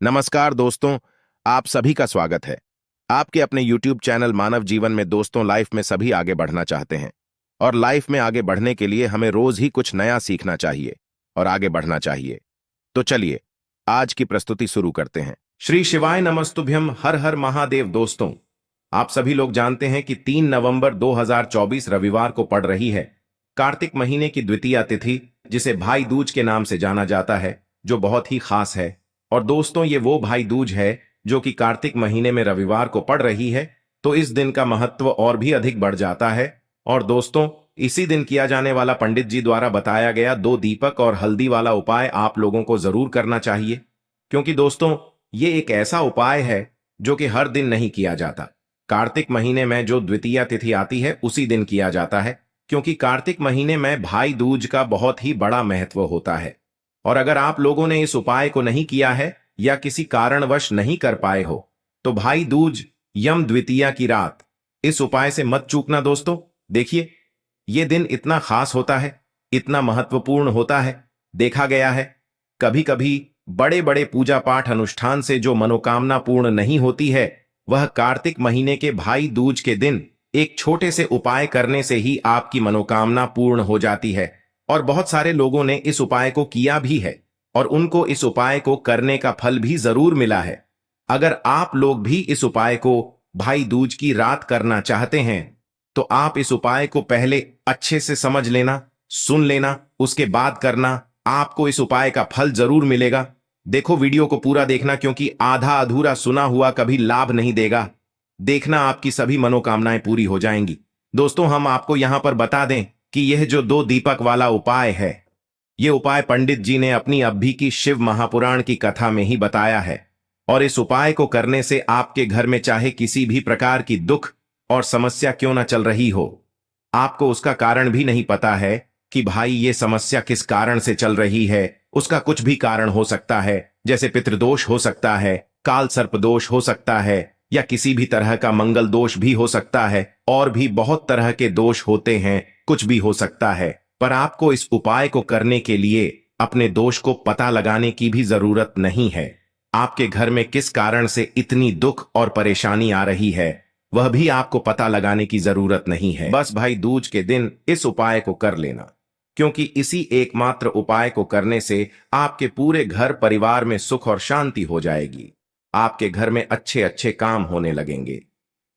नमस्कार दोस्तों, आप सभी का स्वागत है। आपके अपने YouTube चैनल मानव जीवन में दोस्तों लाइफ में सभी आगे बढ़ना चाहते हैं और लाइफ में आगे बढ़ने के लिए हमें रोज ही कुछ नया सीखना चाहिए और आगे बढ़ना चाहिए। तो चलिए आज की प्रस्तुति शुरू करते हैं। श्री शिवाय नमस्तुभ्यम, हर हर महादेव। दोस्तों, आप सभी लोग जानते हैं कि 3 नवंबर 2024 रविवार को पड़ रही है कार्तिक महीने की द्वितीया तिथि, जिसे भाई दूज के नाम से जाना जाता है, जो बहुत ही खास है। और दोस्तों, ये वो भाई दूज है जो कि कार्तिक महीने में रविवार को पड़ रही है, तो इस दिन का महत्व और भी अधिक बढ़ जाता है। और दोस्तों, इसी दिन किया जाने वाला पंडित जी द्वारा बताया गया 2 दीपक और हल्दी वाला उपाय आप लोगों को जरूर करना चाहिए, क्योंकि दोस्तों ये एक ऐसा उपाय है जो कि हर दिन नहीं किया जाता। कार्तिक महीने में जो द्वितीया तिथि आती है उसी दिन किया जाता है, क्योंकि कार्तिक महीने में भाई दूज का बहुत ही बड़ा महत्व होता है। और अगर आप लोगों ने इस उपाय को नहीं किया है या किसी कारणवश नहीं कर पाए हो, तो भाई दूज यम द्वितीया की रात इस उपाय से मत चूकना दोस्तों। देखिए, ये दिन इतना खास होता है, इतना महत्वपूर्ण होता है। देखा गया है कभी कभी बड़े बड़े पूजा पाठ अनुष्ठान से जो मनोकामना पूर्ण नहीं होती है, वह कार्तिक महीने के भाई दूज के दिन एक छोटे से उपाय करने से ही आपकी मनोकामना पूर्ण हो जाती है। और बहुत सारे लोगों ने इस उपाय को किया भी है और उनको इस उपाय को करने का फल भी जरूर मिला है। अगर आप लोग भी इस उपाय को भाई दूज की रात करना चाहते हैं, तो आप इस उपाय को पहले अच्छे से समझ लेना, सुन लेना, उसके बाद करना। आपको इस उपाय का फल जरूर मिलेगा। देखो, वीडियो को पूरा देखना, क्योंकि आधा अधूरा सुना हुआ कभी लाभ नहीं देगा। देखना, आपकी सभी मनोकामनाएं पूरी हो जाएंगी। दोस्तों, हम आपको यहां पर बता दें कि यह जो 2 दीपक वाला उपाय है, यह उपाय पंडित जी ने अपनी अभी की शिव महापुराण की कथा में ही बताया है। और इस उपाय को करने से आपके घर में चाहे किसी भी प्रकार की दुख और समस्या क्यों ना चल रही हो, आपको उसका कारण भी नहीं पता है कि भाई ये समस्या किस कारण से चल रही है। उसका कुछ भी कारण हो सकता है, जैसे पितृदोष हो सकता है, काल सर्प दोष हो सकता है, या किसी भी तरह का मंगल दोष भी हो सकता है। और भी बहुत तरह के दोष होते हैं, कुछ भी हो सकता है। पर आपको इस उपाय को करने के लिए अपने दोष को पता लगाने की भी जरूरत नहीं है। आपके घर में किस कारण से इतनी दुख और परेशानी आ रही है, वह भी आपको पता लगाने की जरूरत नहीं है। बस भाई दूज के दिन इस उपाय को कर लेना, क्योंकि इसी एकमात्र उपाय को करने से आपके पूरे घर परिवार में सुख और शांति हो जाएगी। आपके घर में अच्छे अच्छे काम होने लगेंगे।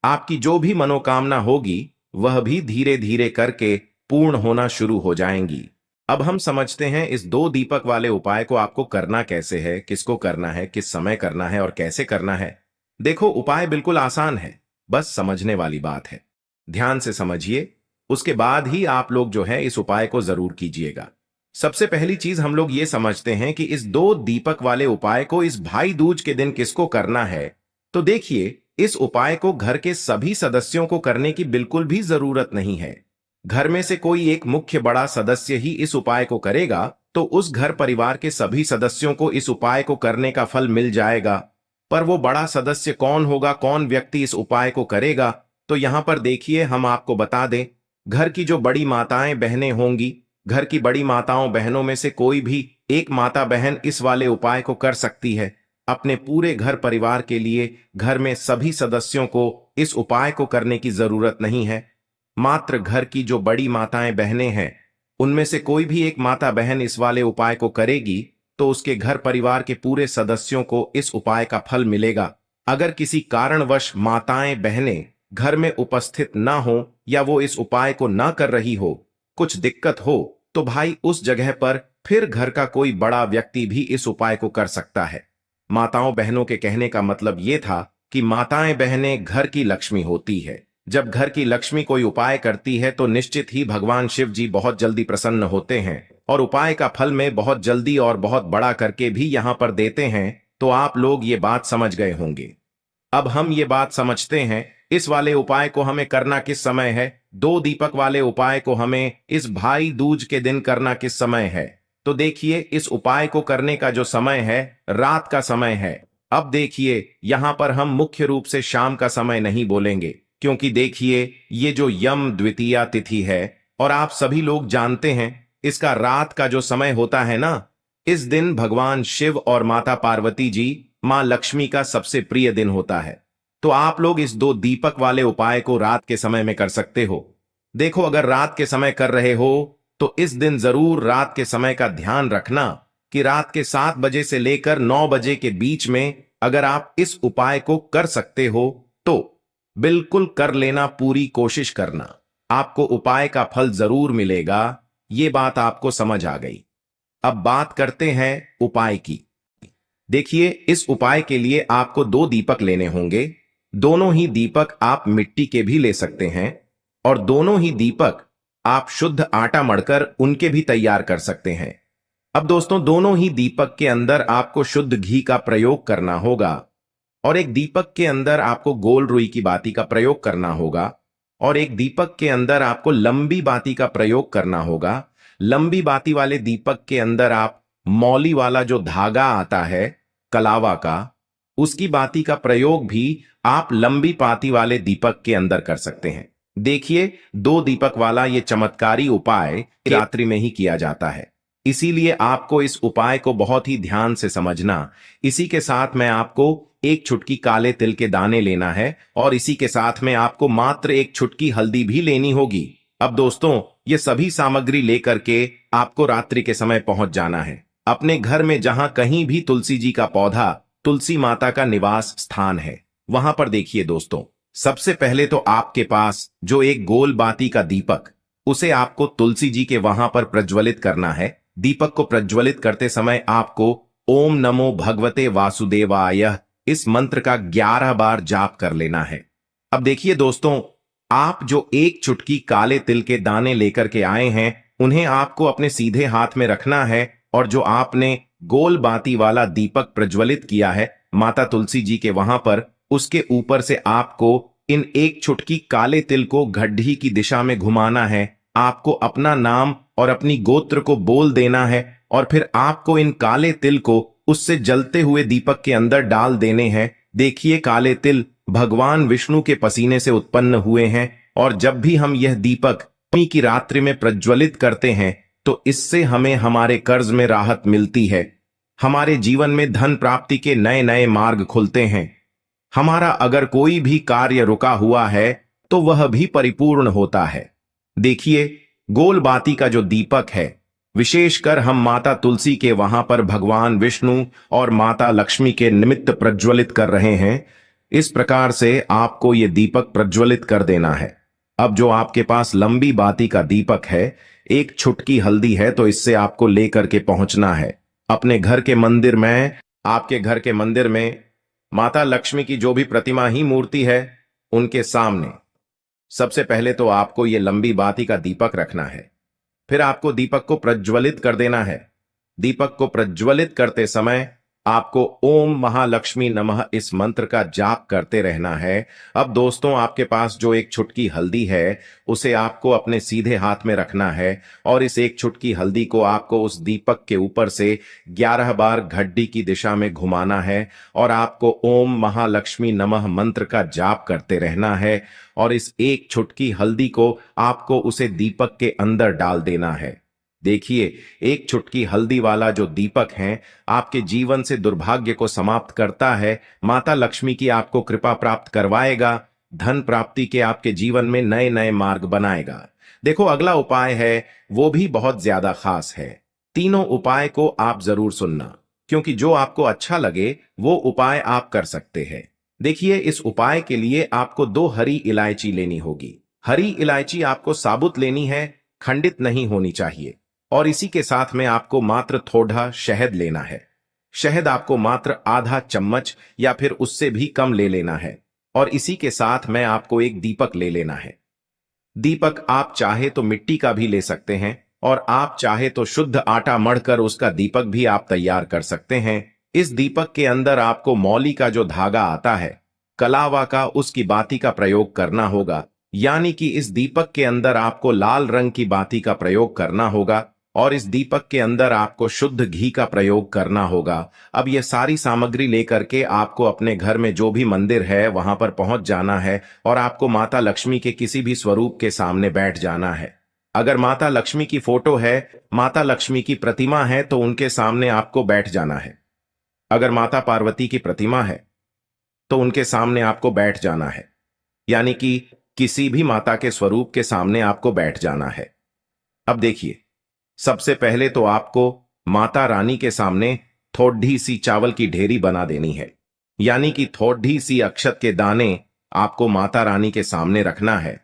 आपकी जो भी मनोकामना होगी वह भी धीरे धीरे करके पूर्ण होना शुरू हो जाएंगी। अब हम समझते हैं इस 2 दीपक वाले उपाय को आपको करना कैसे है, किसको करना है, किस समय करना है और कैसे करना है। देखो, उपाय बिल्कुल आसान है, बस समझने वाली बात है। ध्यान से समझिए, उसके बाद ही आप लोग जो है इस उपाय को जरूर कीजिएगा। सबसे पहली चीज हम लोग ये समझते हैं कि इस 2 दीपक वाले उपाय को इस भाई दूज के दिन किसको करना है। तो देखिए, इस उपाय को घर के सभी सदस्यों को करने की बिल्कुल भी जरूरत नहीं है। घर में से कोई एक मुख्य बड़ा सदस्य ही इस उपाय को करेगा, तो उस घर परिवार के सभी सदस्यों को इस उपाय को करने का फल मिल जाएगा। पर वो बड़ा सदस्य कौन होगा, कौन व्यक्ति इस उपाय को करेगा, तो यहां पर देखिए हम आपको बता दें, घर की जो बड़ी माताएं बहनें होंगी, घर की बड़ी माताओं बहनों में से कोई भी एक माता बहन इस वाले उपाय को कर सकती है। अपने पूरे घर परिवार के लिए घर में सभी सदस्यों को इस उपाय को करने की जरूरत नहीं है। मात्र घर की जो बड़ी माताएं बहनें हैं, उनमें से कोई भी एक माता बहन इस वाले उपाय को करेगी, तो उसके घर परिवार के पूरे सदस्यों को इस उपाय का फल मिलेगा। अगर किसी कारणवश माताएं बहनें घर में उपस्थित ना हो या वो इस उपाय को ना कर रही हो, कुछ दिक्कत हो, तो भाई उस जगह पर फिर घर का कोई बड़ा व्यक्ति भी इस उपाय को कर सकता है। माताओं बहनों के कहने का मतलब ये था कि माताएं बहनें घर की लक्ष्मी होती है। जब घर की लक्ष्मी कोई उपाय करती है तो निश्चित ही भगवान शिव जी बहुत जल्दी प्रसन्न होते हैं और उपाय का फल में बहुत जल्दी और बहुत बड़ा करके भी यहां पर देते हैं। तो आप लोग ये बात समझ गए होंगे। अब हम ये बात समझते हैं इस वाले उपाय को हमें करना किस समय है। 2 दीपक वाले उपाय को हमें इस भाई दूज के दिन करना किस समय है। तो देखिए, इस उपाय को करने का जो समय है, रात का समय है। अब देखिए, यहां पर हम मुख्य रूप से शाम का समय नहीं बोलेंगे, क्योंकि देखिए ये जो यम द्वितीया तिथि है और आप सभी लोग जानते हैं इसका रात का जो समय होता है ना, इस दिन भगवान शिव और माता पार्वती जी मां लक्ष्मी का सबसे प्रिय दिन होता है। तो आप लोग इस 2 दीपक वाले उपाय को रात के समय में कर सकते हो। देखो, अगर रात के समय कर रहे हो तो इस दिन जरूर रात के समय का ध्यान रखना कि रात के 7 बजे से लेकर 9 बजे के बीच में अगर आप इस उपाय को कर सकते हो तो बिल्कुल कर लेना, पूरी कोशिश करना। आपको उपाय का फल जरूर मिलेगा। ये बात आपको समझ आ गई। अब बात करते हैं उपाय की। देखिए, इस उपाय के लिए आपको 2 दीपक लेने होंगे। दोनों ही दीपक आप मिट्टी के भी ले सकते हैं और दोनों ही दीपक आप शुद्ध आटा मढ़कर उनके भी तैयार कर सकते हैं। अब दोस्तों, दोनों ही दीपक के अंदर आपको शुद्ध घी का प्रयोग करना होगा और एक दीपक के अंदर आपको गोल रुई की बाती का प्रयोग करना होगा और एक दीपक के अंदर आपको लंबी बाती का प्रयोग करना होगा। लंबी बाती वाले दीपक के अंदर आप मौली वाला जो धागा आता है कलावा का, उसकी बाती का प्रयोग भी आप लंबी बाती वाले दीपक के अंदर कर सकते हैं। देखिए, 2 दीपक वाला ये चमत्कारी उपाय रात्रि में ही किया जाता है, इसीलिए आपको इस उपाय को बहुत ही ध्यान से समझना। इसी के साथ में आपको एक चुटकी काले तिल के दाने लेना है और इसी के साथ में आपको मात्र एक चुटकी हल्दी भी लेनी होगी। अब दोस्तों, ये सभी सामग्री लेकर के आपको रात्रि के समय पहुंच जाना है अपने घर में, जहां कहीं भी तुलसी जी का पौधा, तुलसी माता का निवास स्थान है, वहां पर। देखिए दोस्तों, सबसे पहले तो आपके पास जो एक गोल बाती का दीपक, उसे आपको तुलसी जी के वहां पर प्रज्वलित करना है। दीपक को प्रज्वलित करते समय आपको ओम नमो भगवते वासुदेवाय इस मंत्र का 11 बार जाप कर लेना है। अब देखिए दोस्तों, आप जो एक चुटकी काले तिल के दाने लेकर के आए हैं, उन्हें आपको अपने सीधे हाथ में रखना है और जो आपने गोल बाती वाला दीपक प्रज्वलित किया है माता तुलसी जी के वहां पर, उसके ऊपर से आपको इन एक चुटकी काले तिल को घड्डी की दिशा में घुमाना है। आपको अपना नाम और अपनी गोत्र को बोल देना है और फिर आपको इन काले तिल को उससे जलते हुए दीपक के अंदर डाल देने हैं। देखिए, काले तिल भगवान विष्णु के पसीने से उत्पन्न हुए हैं और जब भी हम यह दीपक की रात्रि में प्रज्वलित करते हैं तो इससे हमें हमारे कर्ज में राहत मिलती है, हमारे जीवन में धन प्राप्ति के नए नए मार्ग खुलते हैं, हमारा अगर कोई भी कार्य रुका हुआ है तो वह भी परिपूर्ण होता है। देखिए, गोल बाती का जो दीपक है, विशेषकर हम माता तुलसी के वहां पर भगवान विष्णु और माता लक्ष्मी के निमित्त प्रज्वलित कर रहे हैं। इस प्रकार से आपको यह दीपक प्रज्वलित कर देना है। अब जो आपके पास लंबी बाती का दीपक है, एक चुटकी हल्दी है, तो इससे आपको लेकर के पहुंचना है अपने घर के मंदिर में। आपके घर के मंदिर में माता लक्ष्मी की जो भी प्रतिमा ही मूर्ति है, उनके सामने सबसे पहले तो आपको ये लंबी बाती का दीपक रखना है। फिर आपको दीपक को प्रज्वलित कर देना है। दीपक को प्रज्वलित करते समय आपको ओम महालक्ष्मी नमः इस मंत्र का जाप करते रहना है। अब दोस्तों, आपके पास जो एक चुटकी हल्दी है, उसे आपको अपने सीधे हाथ में रखना है और इस एक चुटकी हल्दी को आपको उस दीपक के ऊपर से 11 बार घड्डी की दिशा में घुमाना है और आपको ओम महालक्ष्मी नमः मंत्र का जाप करते रहना है और इस एक चुटकी हल्दी को आपको उसे दीपक के अंदर डाल देना है। देखिए, एक चुटकी हल्दी वाला जो दीपक है, आपके जीवन से दुर्भाग्य को समाप्त करता है, माता लक्ष्मी की आपको कृपा प्राप्त करवाएगा, धन प्राप्ति के आपके जीवन में नए नए मार्ग बनाएगा। देखो, अगला उपाय है, वो भी बहुत ज्यादा खास है। तीनों उपाय को आप जरूर सुनना, क्योंकि जो आपको अच्छा लगे वो उपाय आप कर सकते हैं। देखिए, इस उपाय के लिए आपको 2 हरी इलायची लेनी होगी। हरी इलायची आपको साबुत लेनी है, खंडित नहीं होनी चाहिए। और इसी के साथ में आपको मात्र थोड़ा शहद लेना है। शहद आपको मात्र आधा चम्मच या फिर उससे भी कम ले लेना है और इसी के साथ में आपको एक दीपक ले लेना है। दीपक आप चाहे तो मिट्टी का भी ले सकते हैं और आप चाहे तो शुद्ध आटा मढ़कर उसका दीपक भी आप तैयार कर सकते हैं। इस दीपक के अंदर आपको मौली का जो धागा आता है कलावा का, उसकी बाती का प्रयोग करना होगा। यानी कि इस दीपक के अंदर आपको लाल रंग की बाती का प्रयोग करना होगा और इस दीपक के अंदर आपको शुद्ध घी का प्रयोग करना होगा। अब ये सारी सामग्री लेकर के आपको अपने घर में जो भी मंदिर है वहां पर पहुंच जाना है और आपको माता लक्ष्मी के किसी भी स्वरूप के सामने बैठ जाना है। अगर माता लक्ष्मी की फोटो है, माता लक्ष्मी की प्रतिमा है, तो उनके सामने आपको बैठ जाना है। अगर माता पार्वती की प्रतिमा है तो उनके सामने आपको बैठ जाना है, यानी कि किसी भी माता के स्वरूप के सामने आपको बैठ जाना है। अब देखिए, सबसे पहले तो आपको माता रानी के सामने थोड़ी सी चावल की ढेरी बना देनी है, यानी कि थोड़ी सी अक्षत के दाने आपको माता रानी के सामने रखना है।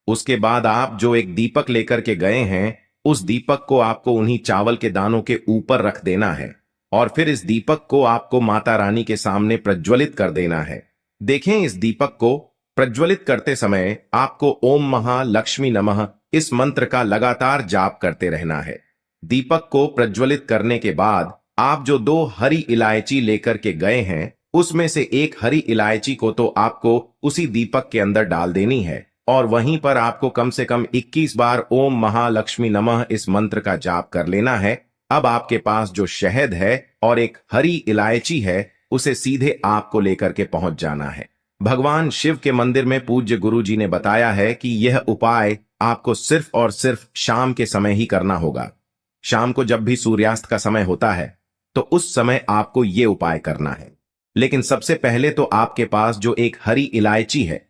उसके बाद आप जो एक दीपक लेकर के गए हैं, उस दीपक को आपको उन्हीं चावल के दानों के ऊपर रख देना है और फिर इस दीपक को आपको माता रानी के सामने प्रज्वलित कर देना है। देखें, इस दीपक को प्रज्वलित करते समय आपको ओम महालक्ष्मी नमः इस मंत्र का लगातार जाप करते रहना है। दीपक को प्रज्वलित करने के बाद आप जो 2 हरी इलायची लेकर के गए हैं, उसमें से एक हरी इलायची को तो आपको उसी दीपक के अंदर डाल देनी है और वहीं पर आपको कम से कम 21 बार ओम महालक्ष्मी नमः इस मंत्र का जाप कर लेना है। अब आपके पास जो शहद है और एक हरी इलायची है, उसे सीधे आपको लेकर के पहुंच जाना है। भगवान शिव के मंदिर में पूज्य गुरु जी ने बताया है कि यह उपाय आपको सिर्फ और सिर्फ शाम के समय ही करना होगा। शाम को जब भी सूर्यास्त का समय होता है तो उस समय आपको यह उपाय करना है। लेकिन सबसे पहले तो आपके पास जो एक हरी इलायची है,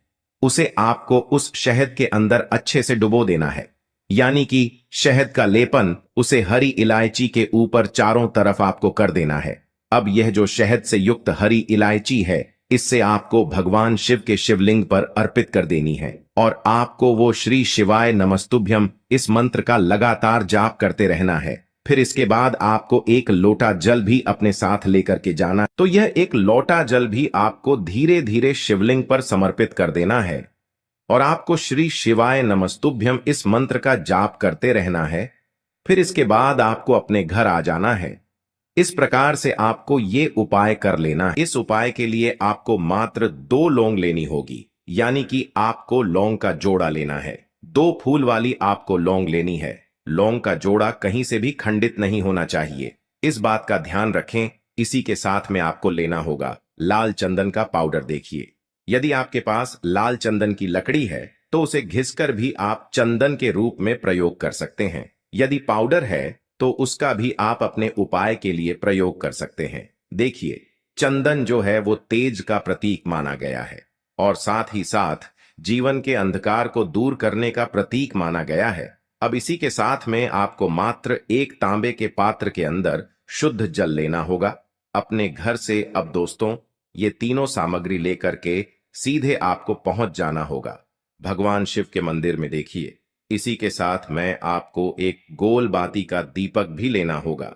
उसे आपको उस शहद के अंदर अच्छे से डुबो देना है, यानी कि शहद का लेपन उसे हरी इलायची के ऊपर चारों तरफ आपको कर देना है। अब यह जो शहद से युक्त हरी इलायची है, इससे आपको भगवान शिव के शिवलिंग पर अर्पित कर देनी है और आपको वो श्री शिवाय नमस्तुभ्यम इस मंत्र का लगातार जाप करते रहना है। फिर इसके बाद आपको एक लोटा जल भी अपने साथ लेकर के जाना। तो यह एक लोटा जल भी आपको धीरे धीरे शिवलिंग पर समर्पित कर देना है और आपको श्री शिवाय नमस्तुभ्यम इस मंत्र का जाप करते रहना है। फिर इसके बाद आपको अपने घर आ जाना है। इस प्रकार से आपको ये उपाय कर लेना है। इस उपाय के लिए आपको मात्र 2 लौंग लेनी होगी, यानी कि आपको लौंग का जोड़ा लेना है। 2 फूल वाली आपको लौंग लेनी है। लौंग का जोड़ा कहीं से भी खंडित नहीं होना चाहिए, इस बात का ध्यान रखें। इसी के साथ में आपको लेना होगा लाल चंदन का पाउडर। देखिए, यदि आपके पास लाल चंदन की लकड़ी है तो उसे घिसकर भी आप चंदन के रूप में प्रयोग कर सकते हैं। यदि पाउडर है तो उसका भी आप अपने उपाय के लिए प्रयोग कर सकते हैं। देखिए, चंदन जो है वो तेज का प्रतीक माना गया है और साथ ही साथ जीवन के अंधकार को दूर करने का प्रतीक माना गया है। अब इसी के साथ में आपको मात्र एक तांबे के पात्र के अंदर शुद्ध जल लेना होगा अपने घर से। अब दोस्तों, ये तीनों सामग्री लेकर के सीधे आपको पहुंच जाना होगा भगवान शिव के मंदिर में। देखिए, इसी के साथ में आपको एक गोल बाती का दीपक भी लेना होगा।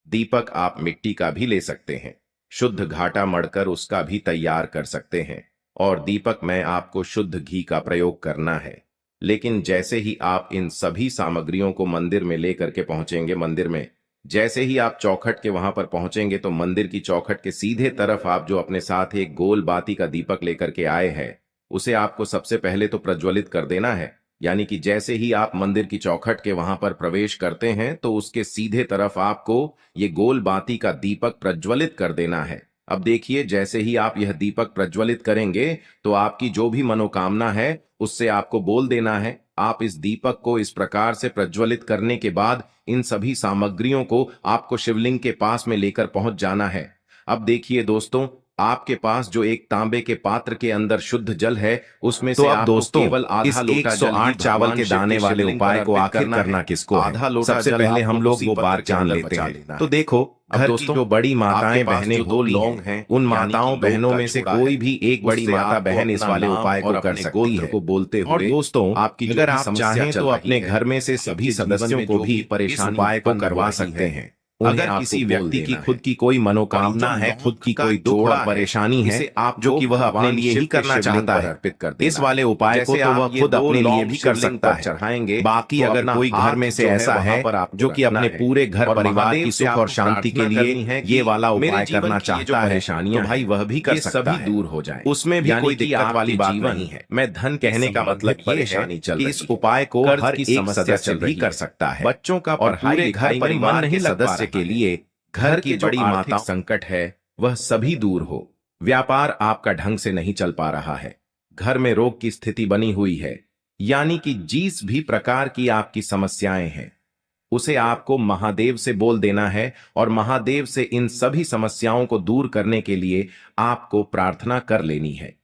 दीपक आप मिट्टी का भी ले सकते हैं, शुद्ध घाटा मढ़कर उसका भी तैयार कर सकते हैं और दीपक में आपको शुद्ध घी का प्रयोग करना है। लेकिन जैसे ही आप इन सभी सामग्रियों को मंदिर में लेकर के पहुंचेंगे, मंदिर में जैसे ही आप चौखट के वहां पर पहुंचेंगे तो मंदिर की चौखट के सीधे तरफ आप जो अपने साथ एक गोल बाती का दीपक लेकर के आए हैं, उसे आपको सबसे पहले तो प्रज्वलित कर देना है। यानी कि जैसे ही आप मंदिर की चौखट के वहां पर प्रवेश करते हैं तो उसके सीधे तरफ आपको ये गोल बाती का दीपक प्रज्वलित कर देना है। अब देखिए, जैसे ही आप यह दीपक प्रज्वलित करेंगे तो आपकी जो भी मनोकामना है उससे आपको बोल देना है। आप इस दीपक को इस प्रकार से प्रज्वलित करने के बाद इन सभी सामग्रियों को आपको शिवलिंग के पास में लेकर पहुंच जाना है। अब देखिए दोस्तों, आपके पास जो एक तांबे के पात्र के अंदर शुद्ध जल है, उसमें तो से अब आपको दोस्तों, केवल आधा इस लोटा 108 जल चावल के दाने वाले उपाय को आखिर करना किसको है? आधा लोटा सबसे जल पहले आपको हम लोग उसी वो पत्र बात के जान अंदर लेते बचा हैं। लेना तो है। देखो, अब घर की दोस्तों, जो बड़ी माताएं आपके पास बहनें जो 2 होती लौंग हैं, हैं, उन यानी माताओं कि बहनों लोग में का से जोड़ा कोई है, भी एक बड़ी उससे माता आपको बहन इस अपना वाले नाम उपाय को और कर अपने सकती गोत्र है। को बोलते और हुए दोस्तों, आपकी जो अगर भी आप समस्या चाहें चल तो रही अपने है, घर में से सभी आपके जीवन सदस्यों में को जो भी इस परेशानी उपाय को उत्पन्न हो करवा रही सकते है, हैं। उन्हें अगर आपको किसी बोल व्यक्ति की देना खुद है। की कोई और मनोकामना जो है, खुद लौंग की का कोई दुख जोड़ा और है, परेशानी है, इसे आपको जो कि वह अपने भगवान लिए शिव ही के करना शिवलिंग चाहता पर है, अर्पित कर इस देना है। वाले उपाय को जैसे तो आप वह ये खुद 2 अपने लिए लौंग भी कर शिवलिंग सकता पर है। चढ़ाएंगे बाकी तो अगर अपना कोई घर हाथ में से जो है ऐसा वहां है पर आपको जो कि रखना अपने है पूरे घर और परिवार महादेव की से सुख और आपको शांति के प्रार्थना लिए करनी है ये कि वाला मेरे उपाय जीवन करना की ये जो चाहता है, तो परेशानियां भाई हैं, वह भी कर ये सकता सभी है। दूर हो जाए। उसमें भी यानी कोई कि दिक्कत वाली आपके बात जीवन नहीं है। मैं धन के कहने का मतलब संबंधित ये है परेशानी चल कि रही इस है, उपाय को कर्ज हर की एक समस्या सदस्य चल भी रही कर है, सकता है। बच्चों का और पढ़ाई पूरे घर लिखाई में मन परिवार नहीं के लग पा सदस्य रहा के है, लिए घर घर की की जो बड़ी आर्थिक माताओं संकट है वह सभी दूर हो, व्यापार आपका ढंग से नहीं चल पा रहा है, घर में रोग की स्थिति बनी हुई है, यानी कि जिस भी प्रकार की आपकी समस्याएं हैं उसे आपको महादेव से बोल देना है और महादेव से इन सभी समस्याओं को दूर करने के लिए आपको प्रार्थना कर लेनी है।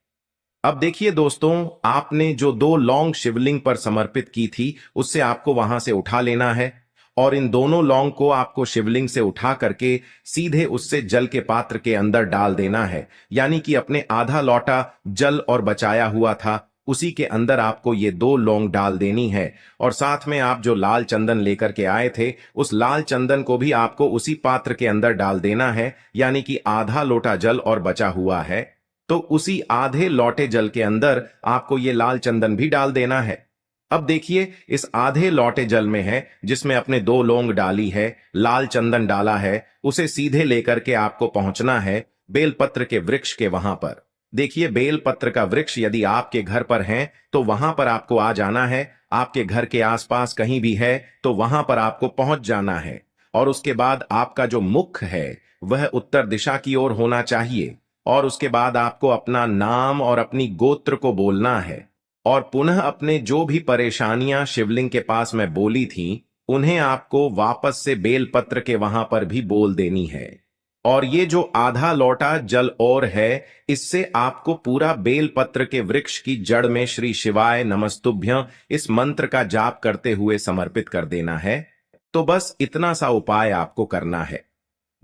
अब देखिए दोस्तों, आपने जो 2 लौंग शिवलिंग पर समर्पित की थी उससे आपको वहां से उठा लेना है और इन दोनों लौंग को आपको शिवलिंग से उठा करके सीधे उससे जल के पात्र के अंदर डाल देना है। यानी कि अपने आधा लौटा जल और बचाया हुआ था उसी के अंदर आपको ये 2 लौंग डाल देनी है और साथ में आप जो लाल चंदन लेकर के आए थे उस लाल चंदन को भी आपको उसी पात्र के अंदर डाल देना है। यानी कि आधा लोटा जल और बचा हुआ है तो उसी आधे लौटे जल के अंदर आपको ये लाल चंदन भी डाल देना है। अब देखिए, इस आधे लौटे जल में है जिसमें अपने 2 लौंग डाली है, लाल चंदन डाला है, उसे सीधे लेकर के आपको पहुंचना है बेलपत्र के वृक्ष के वहां पर। देखिए, बेलपत्र का वृक्ष यदि आपके घर पर है तो वहां पर आपको आ जाना है। आपके घर के आसपास कहीं भी है तो वहां पर आपको पहुंच जाना है और उसके बाद आपका जो मुख है वह उत्तर दिशा की ओर होना चाहिए और उसके बाद आपको अपना नाम और अपनी गोत्र को बोलना है और पुनः अपने जो भी परेशानियां शिवलिंग के पास में बोली थीं उन्हें आपको वापस से बेलपत्र के वहां पर भी बोल देनी है। और ये जो आधा लौटा जल और है इससे आपको पूरा बेलपत्र के वृक्ष की जड़ में श्री शिवाय नमस्तुभ्यं इस मंत्र का जाप करते हुए समर्पित कर देना है। तो बस इतना सा उपाय आपको करना है।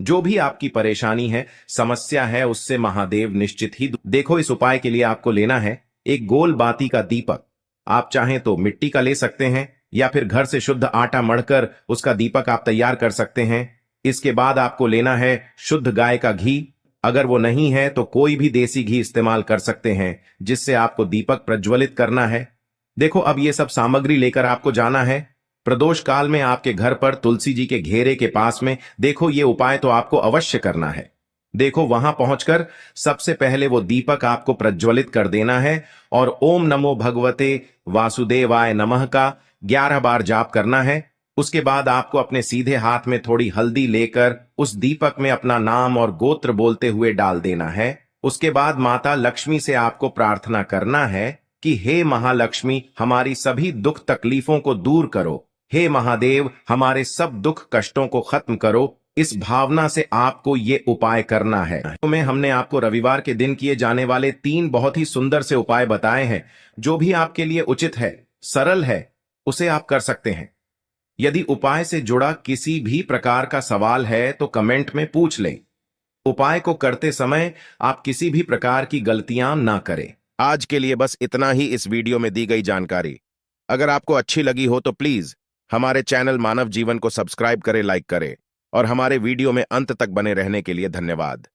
जो भी आपकी परेशानी है, समस्या है, उससे महादेव निश्चित ही देखो, इस उपाय के लिए आपको लेना है एक गोल बाती का दीपक। आप चाहें तो मिट्टी का ले सकते हैं या फिर घर से शुद्ध आटा मढ़कर उसका दीपक आप तैयार कर सकते हैं। इसके बाद आपको लेना है शुद्ध गाय का घी। अगर वो नहीं है तो कोई भी देसी घी इस्तेमाल कर सकते हैं जिससे आपको दीपक प्रज्वलित करना है। देखो, अब ये सब सामग्री लेकर आपको जाना है प्रदोष काल में आपके घर पर तुलसी जी के घेरे के पास में। देखो, ये उपाय तो आपको अवश्य करना है। देखो, वहां पहुंचकर सबसे पहले वो दीपक आपको प्रज्वलित कर देना है और ओम नमो भगवते वासुदेवाय नमः का 11 बार जाप करना है। उसके बाद आपको अपने सीधे हाथ में थोड़ी हल्दी लेकर उस दीपक में अपना नाम और गोत्र बोलते हुए डाल देना है। उसके बाद माता लक्ष्मी से आपको प्रार्थना करना है कि हे महालक्ष्मी, हमारी सभी दुख तकलीफों को दूर करो। हे महादेव, हमारे सब दुख कष्टों को खत्म करो। इस भावना से आपको ये उपाय करना है। तो हमने आपको रविवार के दिन किए जाने वाले 3 बहुत ही सुंदर से उपाय बताए हैं। जो भी आपके लिए उचित है, सरल है, उसे आप कर सकते हैं। यदि उपाय से जुड़ा किसी भी प्रकार का सवाल है तो कमेंट में पूछ लें। उपाय को करते समय आप किसी भी प्रकार की गलतियां ना करें। आज के लिए बस इतना ही इस वीडियो में दी गई जानकारी। अगर आपको अच्छी लगी हो तो प्लीज हमारे चैनल मानव जीवन को सब्सक्राइब करें, लाइक करें और हमारे वीडियो में अंत तक बने रहने के लिए धन्यवाद।